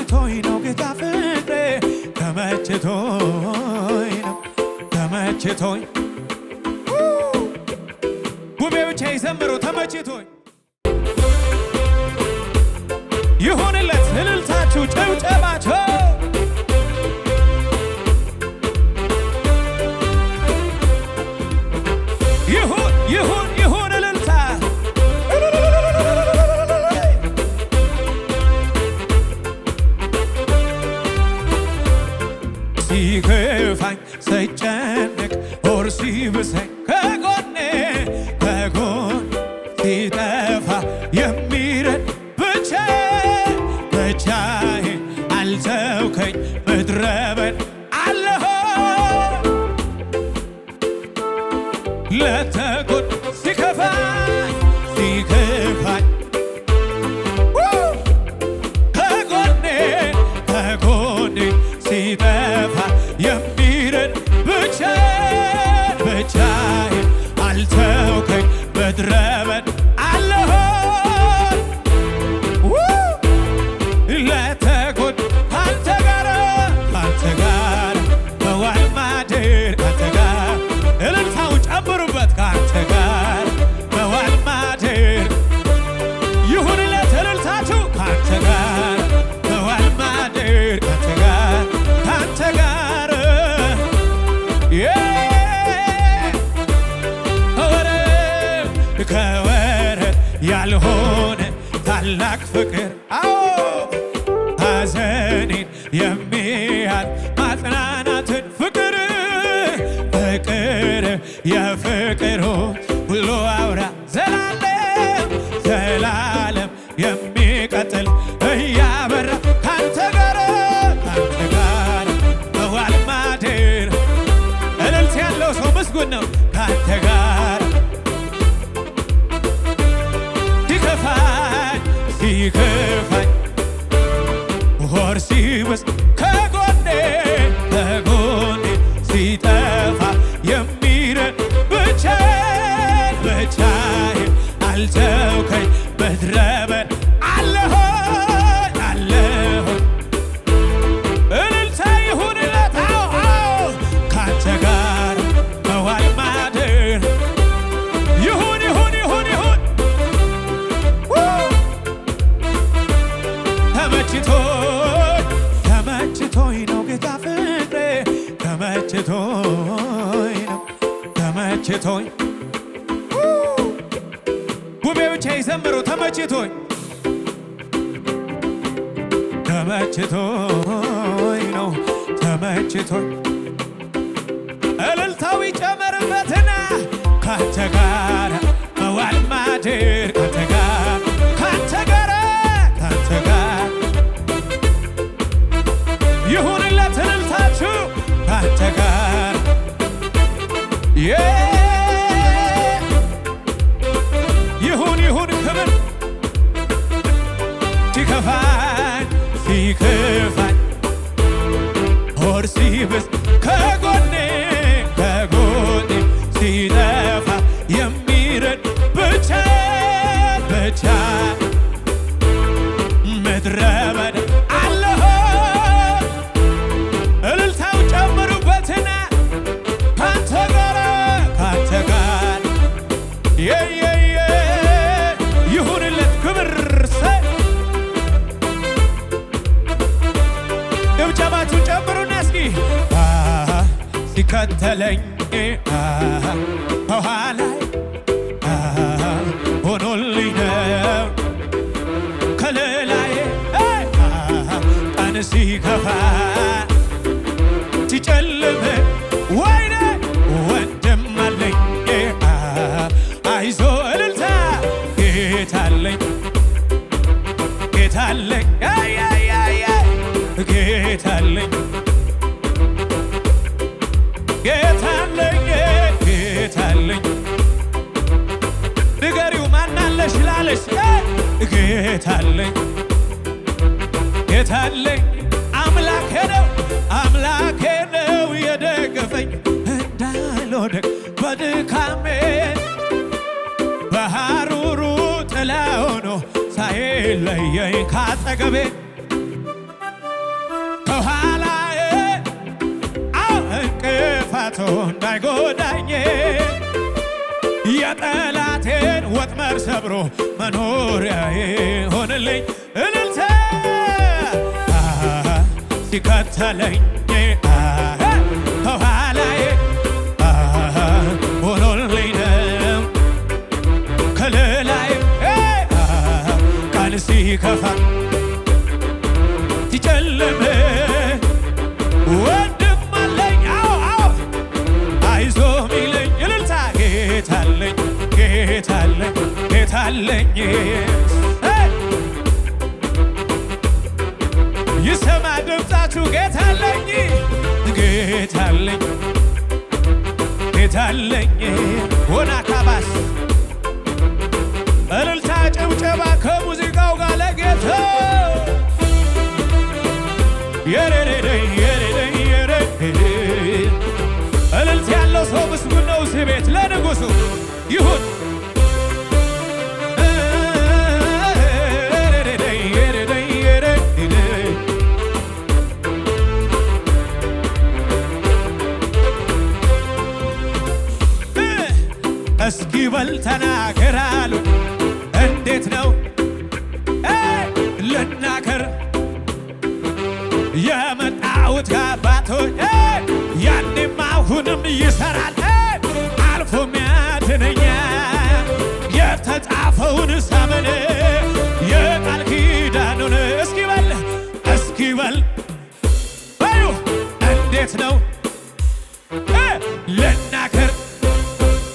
ተመችቶኝ ነው ጌታ ፍቅሬ ተመችቶኝ ነው ተመችቶኝ ውቤ ብቻ ይዘምሩ ተመችቶኝ ይሁንለት እልልታችሁ ጭብጨባችሁ ይሁን እልልታ ሲከፋኝ ሲጨነቅ ሆድ ሲብሰኝ ከጎኔ ሲጠፋ የሚረድ ብቻዬን አልተውከኝ ምድረ በዳ አለሁ ለተጎድ ሲከፋኝ ከጎኔ ሲጠፋ የሚረድ ብቻዬን አልተውከኝ ምድረ በዳ አለሁ ለተጎድ ካንተ ጋር መዋል ማደር ካንተ ጋር እልልታውን ጨምሩበት ካንተ ጋር መዋል ማደር ይሁንለት እልልታችሁ ካንተ ጋር መዋል ማደር ካንተ ጋር ከወረት ያልሆነ ታላቅ ፍቅር ሐዘኔን የሚያል ማጽናናትን ፍቅር የፍቅሩ ሁሉ አውራ ዘላለም የሚቀጥል እያበራ ካንተ ጋር መዋል ማደር እልልት ያለው ሰው ምስጉን ነው ካንተ ጋር ሲከፋኝ ሆድ ሲብስ ከጎኔ ሲጠፋ የሚረድ ብቻዬን አልተውከኝ ምድረ በዳ አለሁ እልልታ ይሁንለት ካንተ ጋር መዋል ማደር ይሁን ተመችቶኝ ነው ጌታ ፍቅሬ ተመችቶኝ ውቤ ብቻ ይዘምሩ ተመችቶኝ ነው ተመችቶኝ እልልታው ይጨመርበትና ካንተ ጋር መዋል ማደር ካንተ ጋር ይሁንለት እልልታችሁ ካንተ ጋር ይሁን ክብር ሲከፋኝ ሆድ ሲብስ ከጎኔ ሲጠፋ የሚረድ ብቻ ምድረ በዳ አለሁ እልልታው ጨምሩበትና ካንተ ጋር ይሁንለት ክብር ጭብጨባችሁ ጨምሩና እስኪ ሲከተለኝ ከኋላይ ሆኖልኝ ነው ከለላዬ ቀን ሲከፋ ሲጨልም ወይኔ ወንድም አለኝ አይዞ እልልታ ጌታለኝ ንገሪው ማናለሽ ላለሽ ጌታለኝ አምላኬ ነው የደገፈኝ እንዳልወድቅ በድካሜ በሐሩሩ ጥላ ሆኖ ሳይለየኝ ካጠገቤ ከቶ እንዳይጎዳኝ የጠላቴን ወጥመድ ሰብሮ መኖሪያዬ ሆነልኝ እልልታ ሲከተለኝ ከኋላዬ ሆኖልኝ ነው ከለላዬ ቀን ሲከፋ ሲጨልም ወንድም አለኝ አይዞ ሚለኝ እልልታ ጌታለኝ ጌታለኝ ጌታለኝ ይሰማ ድምፃችሁ ጌታለኝ ጌታለኝ ጌታለኝ ሆና ካባስ እልልታ ጭብጨባ ከሙዚቃው ጋር ለጌታ እልልታ ያለው ሰው ምስጉን ነው። እዚህ ቤት ለንጉሡ ይሁን እስኪ በል ተናገር አሉ። እንዴት ነው ልናገር የመጣሁት ከአባቶች ያኔም አሁንም ይሠራል አልፎም ያድነኛል የተጻፈውን ሳምን የቃል ኪዳኑን እስኪ በል በሉ እንዴት ነው ልናገር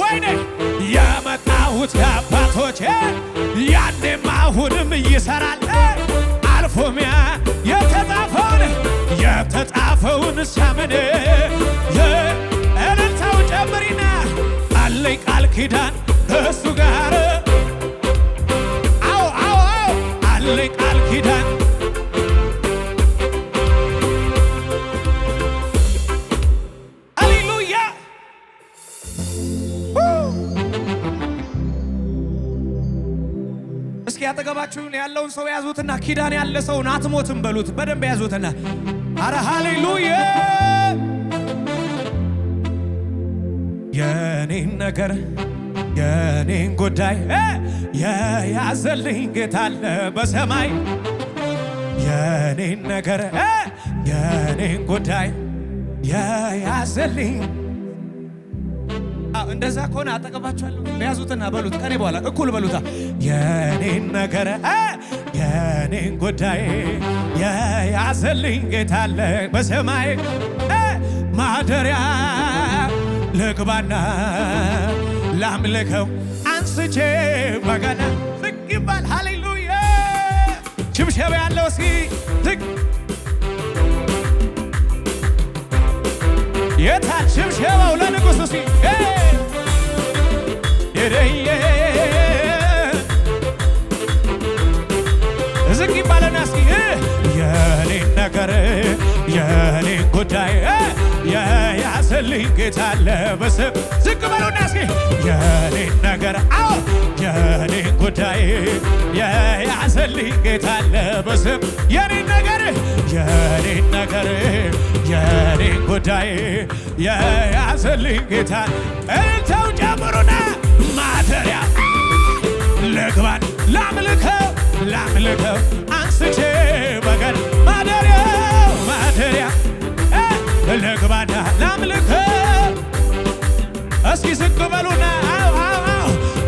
ወይኔ የመጣሁት ከአባቶች ያኔም አሁንም ይሠራል አልፎም የተጻፈውን ሳምን እልልታው ጨምሪና አለኝ ቃል ኪዳን ከእሱ ጋር አዎ አለኝ ቃል ኪዳን ሃሌሉያ እስኪ ያጠገባችሁን ያለውን ሰው ያዙትና ኪዳን ያለ ሰውን አትሞትም በሉት በደንብ ያዙትና አረ ሃሌሉያ የኔን ነገር የኔን ጉዳይ የያዘልኝ ጌታ አለ በሰማይ የኔን ነገር የኔን ጉዳይ የያዘልኝ እንደዛ ከሆነ አጠገባችኋለሁ ያዙትና በሉት ከኔ በኋላ እኩል በሉታ የኔን ነገር የኔን ጉዳይ የያዘልኝ ጌታ አለ በሰማይ ማደሪያ ልግባና ላምልከው አንስቼ በገና ዝቅ ይባል ሃሌሉያ ችብሸባ ያለው እስኪ ዝቅ የታል ችብሸባው ለንጉሡ እስኪ ዝቅ ይባልና እስኪ የኔን ነገር የኔን ጉዳይ የያዘልኝ ጌታ አለ በስም ዝቅ በሉና እስኪ የኔን ነገር የኔን ጉዳይ የያዘልኝ ጌታ አለ በስም የኔን ነገር የኔን ጉዳይ የያዘልኝ ጌታ እልልታው ጨምሩና ማደሪያ ልግባን ላምልከው አንስቼ በገና ማደሪያ ልግባና ላምልከው እስኪ ዝቅ በሉና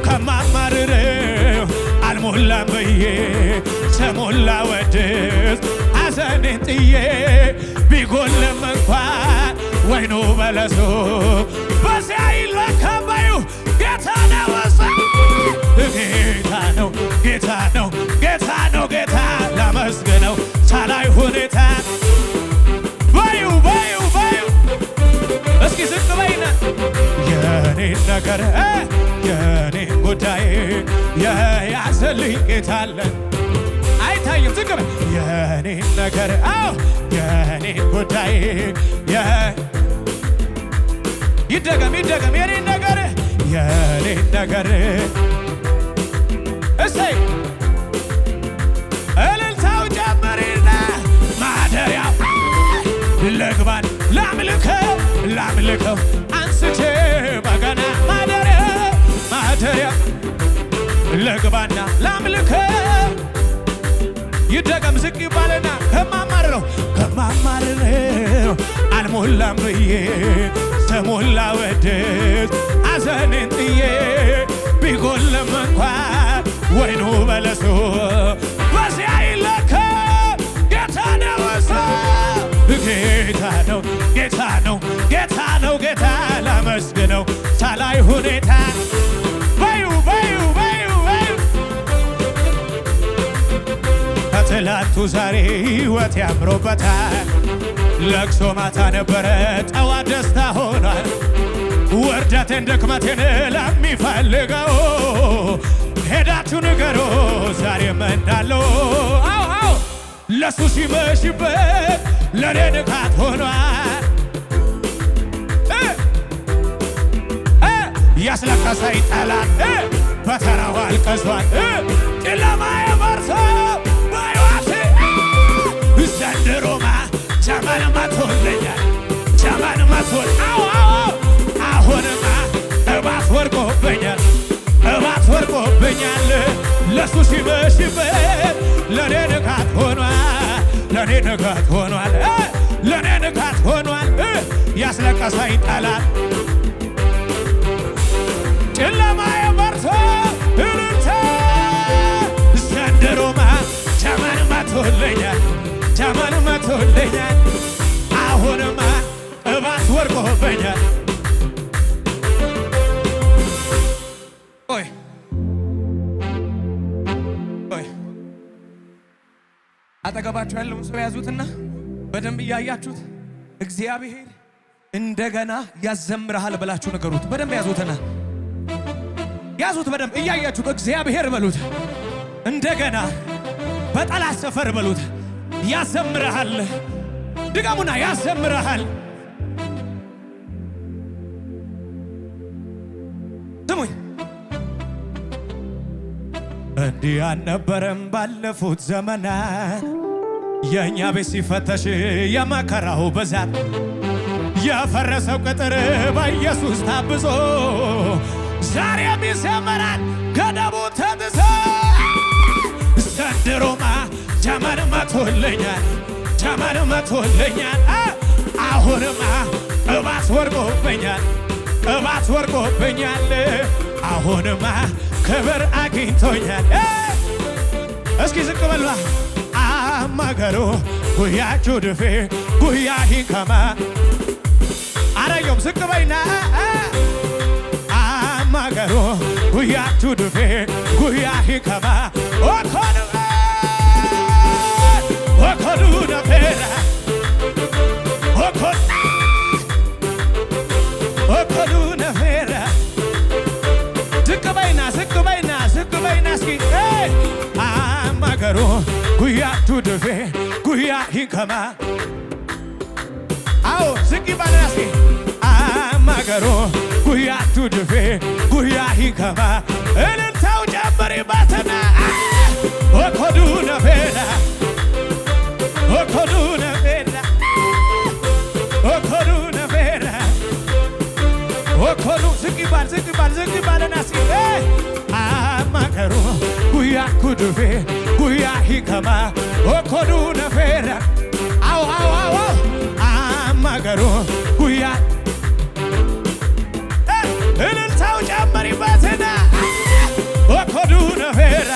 ከማማርረው አልሞላም ብዬ ተሞላ ወድስ ሐዘኔን ጥዬ ቢጎልም እንኳን ወይኑ በለሱ በዚያ ይለከባዩ ጌታ ነው ጌታ ላመስግነው ሳላይ ሁኔታ ባዩ እስኪ ዝቅ በይና የኔን ነገር የኔን ጉዳይ የያዘልኝ ጌታ አለ አይታይም ዝቅ በይ የኔን ነገር የኔን ጉዳይ ይደገም የኔን ነገር እሰይ እልልታው ጨምሪና ማደሪያ ልግባን ላምልከው አንስቼ በገና ማደሪያ ልግባና ላምልከው ይደገም ዝቅ ይባልና ከማማርረው አልሞላም ብዬ ተሞላ ወድት አዘኔን ጥዬ ቢጎልም እንኳን ወይኑ በለሱ በዚያ ይለካ ጌታ ነው ጌታ ነው ጌታ ነው ጌታ ላመስግነው ሳላይ ሁኔታ በዩ ከትላንቱ ዛሬ ሕይወት ያምሮበታል። ለቅሶ ማታ ነበረ ጠዋት ደስታ ሆኗል። ውርደቴን ድክመቴን ለሚፈልገው ሄዳችሁ ንገሮ ዛሬም እንዳለው አው ለሱ ሲመሽበት ለኔ ንጋት ሆኗል። ያስለቀሰኝ ጠላት በተራው አልቀሷል። ጨለማዬ በርሶ በሕይወቴ ዘንድሮማ ዘመን መቶልኛል ዘመን መቶል አሁንማ እባት ወርቆብኛል ለሱ ሲመሽበት ለኔ ንጋት ሆኗል። ያስለቀሰኝ ጠላት ጨለማዬ በርቶ እልልታ ዘንድሮማ ዘመን መቶልኛል አሁንማ እባት ወርቆብኛል። አጠገባችሁ ያለውን ሰው ያዙትና በደንብ እያያችሁት እግዚአብሔር እንደገና ያዘምርሃል ብላችሁ ነገሩት። በደንብ ያዙት በደንብ እያያችሁት እግዚአብሔር በሉት። እንደገና በጠላት ሰፈር በሉት ያዘምርሃል። ድጋሙና ያዘምርሃል። ስሙኝ፣ እንዲህ አልነበረም ባለፉት ዘመናት የእኛ ቤት ሲፈተሽ የመከራው ብዛት የፈረሰው ቅጥር በኢየሱስ ታብሶ ዛሬም ይዘመራል ገደቡ ተጥሶ ዘንድሮማ ዘመን መቶልኛል አሁንማ እባት ወርቆብኛል አሁንማ ክብር አግኝቶኛል። እስኪ ዝቅ በሉ አማገሩ ጉያችሁ ድፌ ጉያ ሂንከማ አረዮም ዝቅ በይና አማገሩ ጉያችሁ ድፌ ጉያ ሂንከማ ኦኮዱ ነፌራ ኦኮዱ ነፌራ ዝቅ በይና እስኪ አማገሩ ጉያችሁ ድፌ ጉያ ሂንከማ አዎ ዝቅ ይባልና እስኪ አማገሩ ጉያችሁ ድፌ ጉያ ሂንከማ እልልታው ጨምሪበትና ኦኮዱ ነፌራ ኦኮዱ ዝቅ ይባልና እስኪ አማገሩ ጉያ ኩዱፌ ጉያ ሂከማ ኦኮዱ ነፌራ አው አማገሩ ጉያ እልልታው ጨምሪበትና ኦኮዱ ነፌራ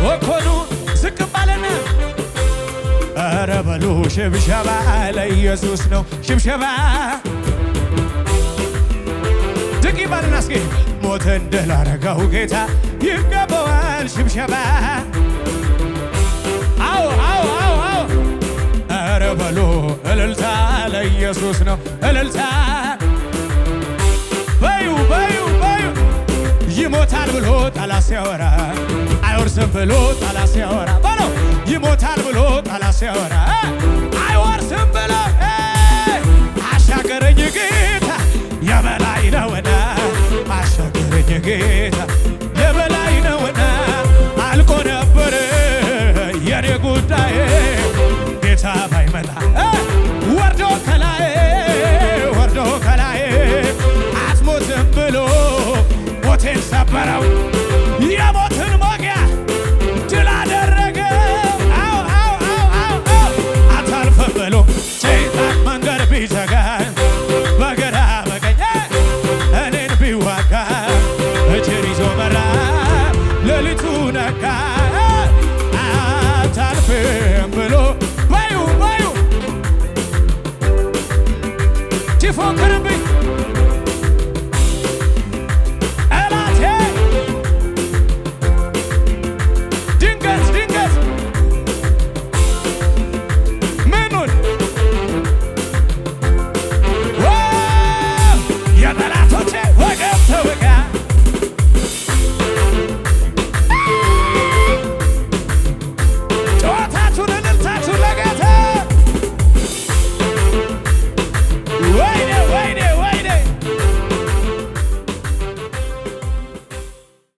ኦኮዱ ዝቅ ባለና ኧረ በሉ ሽብሸባ ለኢየሱስ ነው ሽብሸባ ዝቅ ባለና እስኪ ሞትን ድል አረገው ጌታ ይገባዋል ሽብሸባ አዎ ኧረ በሉ እልልታ ለኢየሱስ ነው እልልታ በዩ ይሞታል ብሎ ጠላት ሲያወራ አይወርስም ብሎ ጠላት ሲያወራ በለው ይሞታል ብሎ ጠላት ሲያወራ አይወርስም ብሎ አሻገረኝ ጌታ የበላይ ነውና አሻገረኝ ጌታ የበላይ ነውና አልቆ ነበር ሲመጣ ወርዶ ከላይ አስሞትም ብሎ ሞቴን ሰበረው